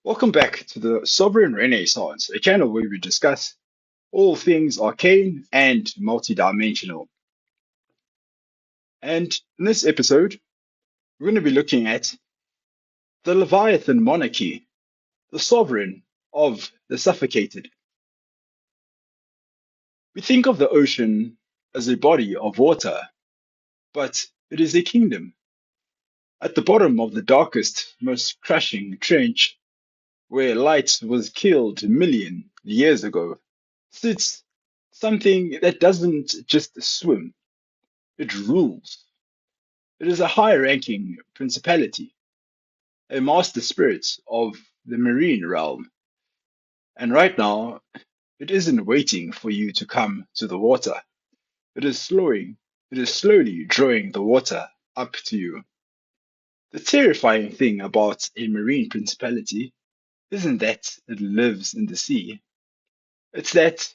Welcome back to the Sovereign Renaissance, a channel where we discuss all things arcane and multidimensional. And in this episode, we're going to be looking at the Leviathan Monarchy, the sovereign of the suffocated. We think of the ocean as a body of water, but it is a kingdom. At the bottom of the darkest, most crushing trench, where light was killed a million years ago, sits something that doesn't just swim, it rules. It is a high ranking principality, a master spirit of the marine realm. And right now, it isn't waiting for you to come to the water. It is slowly drawing the water up to you. The terrifying thing about a marine principality isn't that it lives in the sea, it's that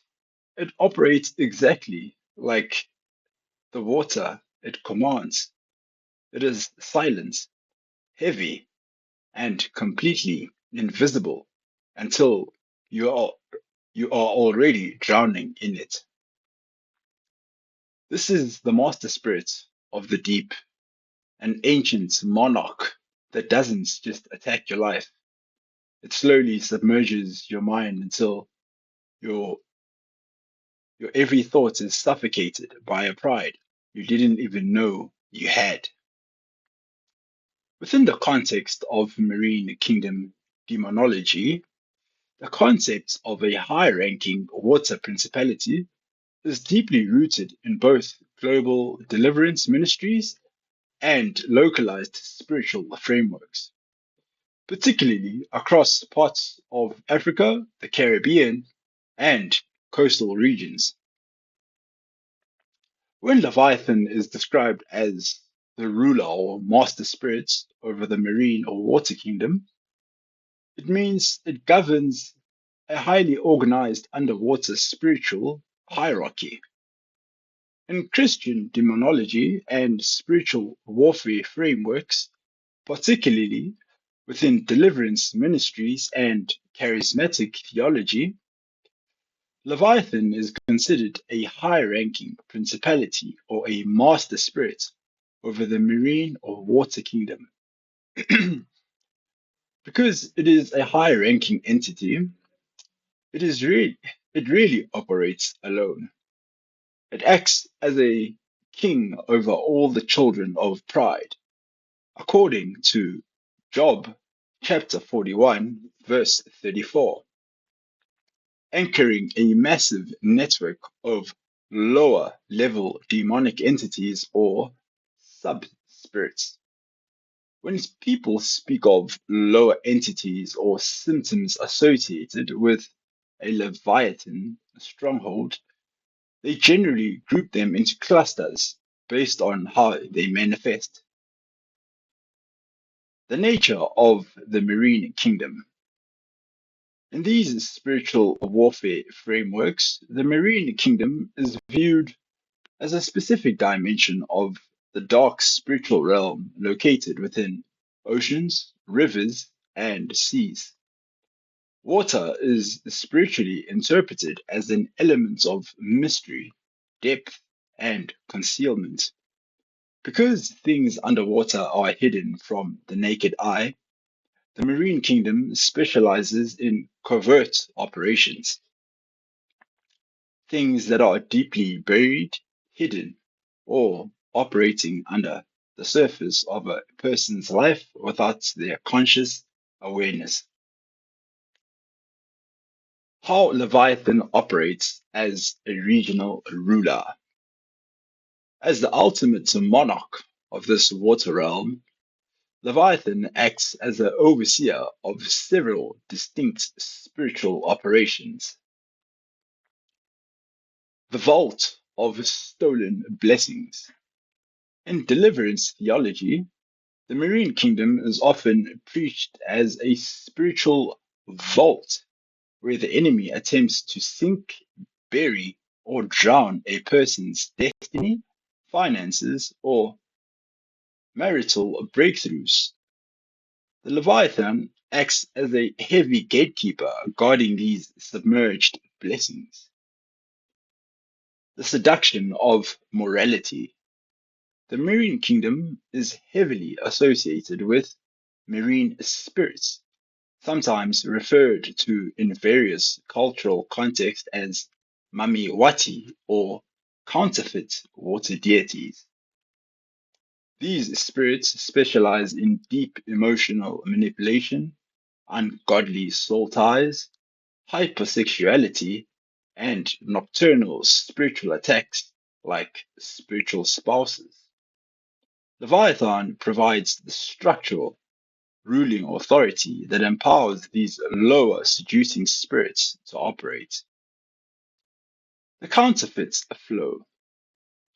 it operates exactly like the water it commands. It is silent, heavy, and completely invisible until you are you are already drowning in it. This is the master spirit of the deep, an ancient monarch that doesn't just attack your life. It slowly submerges your mind until your your every thought is suffocated by a pride you didn't even know you had. Within the context of marine kingdom demonology, the concept of a high-ranking water principality is deeply rooted in both global deliverance ministries and localized spiritual frameworks, particularly across parts of Africa, the Caribbean, and coastal regions. When Leviathan is described as the ruler or master spirit over the marine or water kingdom, it means it governs a highly organized underwater spiritual hierarchy. In Christian demonology and spiritual warfare frameworks, particularly within deliverance ministries and charismatic theology, Leviathan is considered a high ranking principality or a master spirit over the marine or water kingdom. Because it is a high ranking entity, it is really it really operates alone. It acts as a king over all the children of pride, according to Job chapter 41, verse 34, anchoring a massive network of lower level demonic entities or sub spirits. When people speak of lower entities or symptoms associated with a Leviathan stronghold, they generally group them into clusters based on how they manifest. The nature of the marine kingdom. In these spiritual warfare frameworks, the marine kingdom is viewed as a specific dimension of the dark spiritual realm located within oceans, rivers, and seas. Water is spiritually interpreted as an element of mystery, depth, and concealment. Because things underwater are hidden from the naked eye, the marine kingdom specializes in covert operations, things that are deeply buried, hidden, or operating under the surface of a person's life without their conscious awareness. How Leviathan operates as a regional ruler. As the ultimate monarch of this water realm, Leviathan acts as an overseer of several distinct spiritual operations. The vault of stolen blessings. In deliverance theology, the marine kingdom is often preached as a spiritual vault where the enemy attempts to sink, bury, or drown a person's destiny, finances, or marital breakthroughs. The Leviathan acts as a heavy gatekeeper guarding these submerged blessings. The seduction of morality. The marine kingdom is heavily associated with marine spirits, sometimes referred to in various cultural contexts as mamiwati or counterfeit water deities. These spirits specialize in deep emotional manipulation, ungodly soul ties, hypersexuality, and nocturnal spiritual attacks like spiritual spouses. Leviathan provides the structural, ruling authority that empowers these lower seducing spirits to operate. The counterfeit flow.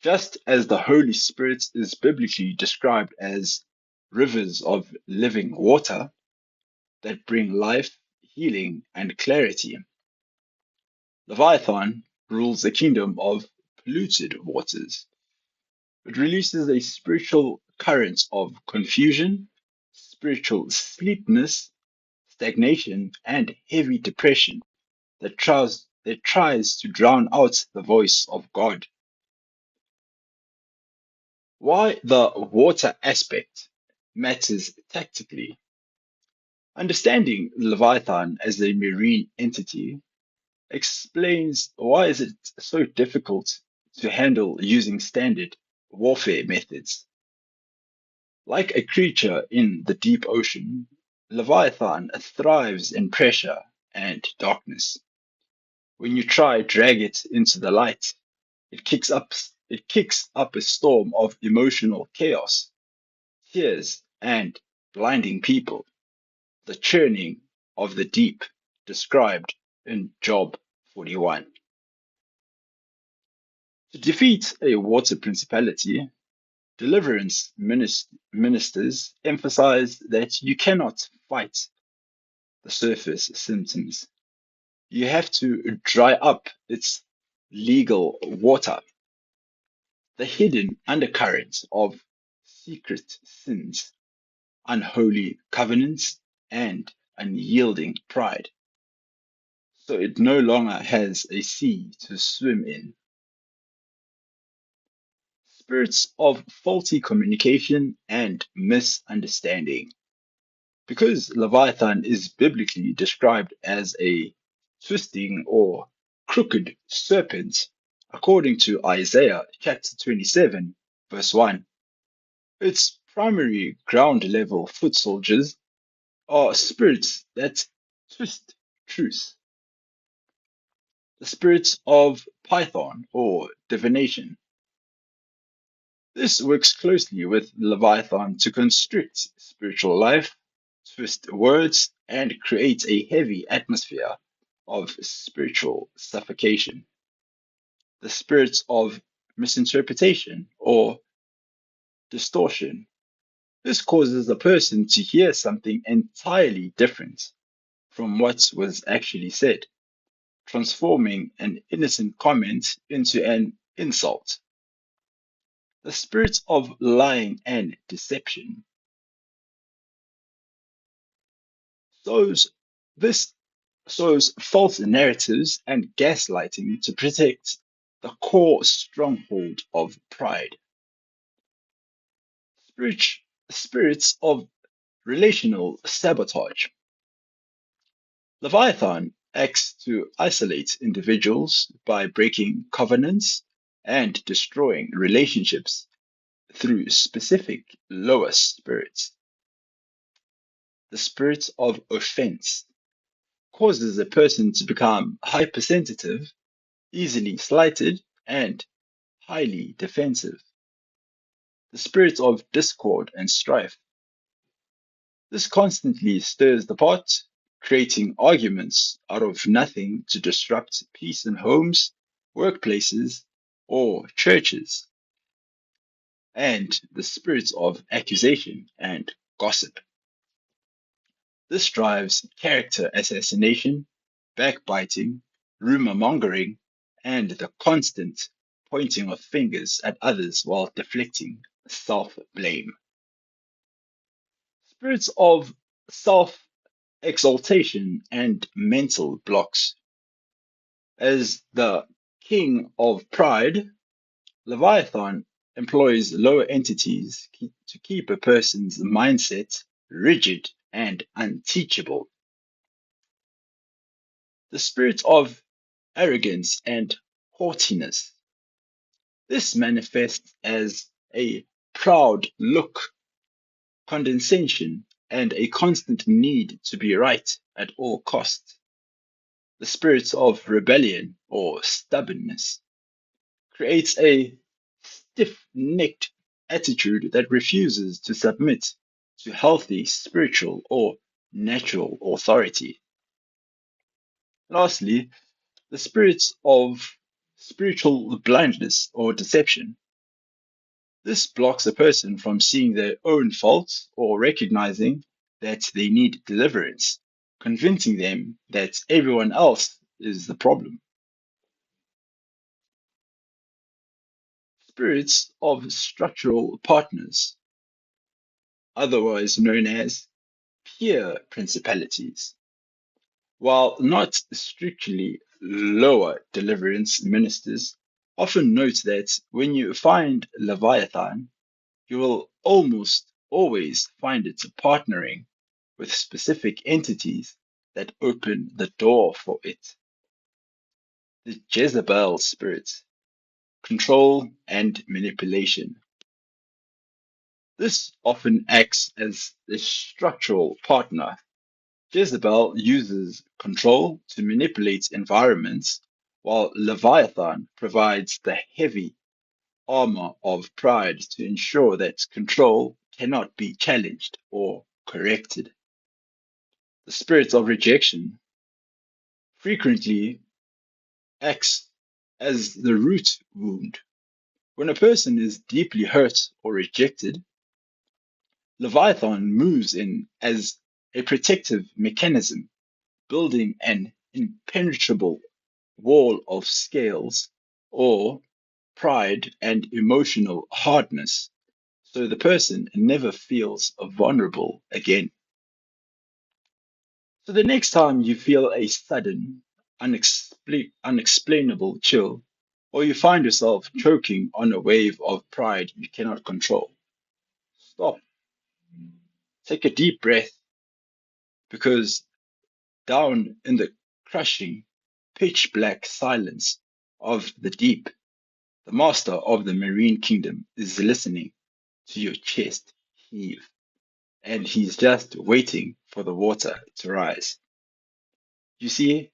Just as the Holy Spirit is biblically described as rivers of living water that bring life, healing, and clarity, Leviathan rules a kingdom of polluted waters. It releases a spiritual current of confusion, spiritual sleepiness, stagnation, and heavy depression that tries to drown out the voice of God. Why the water aspect matters tactically. Understanding Leviathan as a marine entity explains why is it so difficult to handle using standard warfare methods. Like a creature in the deep ocean, Leviathan thrives in pressure and darkness. When you try drag it into the light, it kicks up a storm of emotional chaos, tears, and blinding people. The churning of the deep described in Job 41. To defeat a water principality, deliverance ministers emphasize that you cannot fight the surface symptoms. You have to dry up its legal water, the hidden undercurrents of secret sins, unholy covenants, and unyielding pride, so it no longer has a sea to swim in. Spirits of faulty communication and misunderstanding. Because Leviathan is biblically described as a twisting or crooked serpent, according to Isaiah chapter 27, verse 1, its primary ground level foot soldiers are spirits that twist truth. The spirits of Python or divination. This works closely with Leviathan to constrict spiritual life, twist words, and create a heavy atmosphere of spiritual suffocation. The spirits of misinterpretation or distortion. This causes a person to hear something entirely different from what was actually said, transforming an innocent comment into an insult. The spirits of lying and deception. Those this sows false narratives and gaslighting to protect the core stronghold of pride. Spirits of relational sabotage. Leviathan acts to isolate individuals by breaking covenants and destroying relationships through specific lower spirits. The spirit of offense causes a person to become hypersensitive, easily slighted, and highly defensive. The spirit of discord and strife. This constantly stirs the pot, creating arguments out of nothing to disrupt peace in homes, workplaces, or churches. And the spirits of accusation and gossip. This drives character assassination, backbiting, rumor mongering, and the constant pointing of fingers at others while deflecting self blame. Spirits of self-exaltation and mental blocks. As the king of pride, Leviathan employs lower entities to keep a person's mindset rigid and unteachable. The spirit of arrogance and haughtiness. This manifests as a proud look, condescension, and a constant need to be right at all costs. The spirit of rebellion or stubbornness creates a stiff necked attitude that refuses to submit to healthy spiritual or natural authority. Lastly, the spirits of spiritual blindness or deception. This blocks a person from seeing their own faults or recognizing that they need deliverance, convincing them that everyone else is the problem. Spirits of structural partners, otherwise known as peer principalities. While not strictly lower deliverance ministers, often note that when you find Leviathan, you will almost always find it partnering with specific entities that open the door for it. The Jezebel spirit, control and manipulation. This often acts as a structural partner. Jezebel uses control to manipulate environments, while Leviathan provides the heavy armor of pride to ensure that control cannot be challenged or corrected. The spirit of rejection frequently acts as the root wound. When a person is deeply hurt or rejected, Leviathan moves in as a protective mechanism, building an impenetrable wall of scales or pride and emotional hardness so the person never feels vulnerable again. So the next time you feel a sudden, unexplainable chill, or you find yourself choking on a wave of pride you cannot control, stop, take a deep breath, because down in the crushing, pitch black silence of the deep, the master of the marine kingdom is listening to your chest heave, and he's just waiting for the water to rise. You see,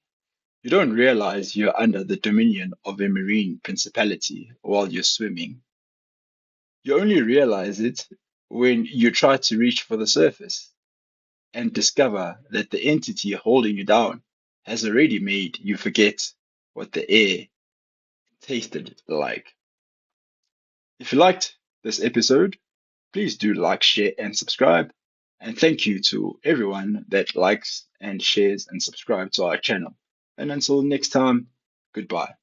you don't realize you're under the dominion of a marine principality while you're swimming. You only realize it when you try to reach for the surface and discover that the entity holding you down has already made you forget what the air tasted like. If you liked this episode, please do like, share, and subscribe. And thank you to everyone that likes and shares and subscribes to our channel. And until next time, goodbye.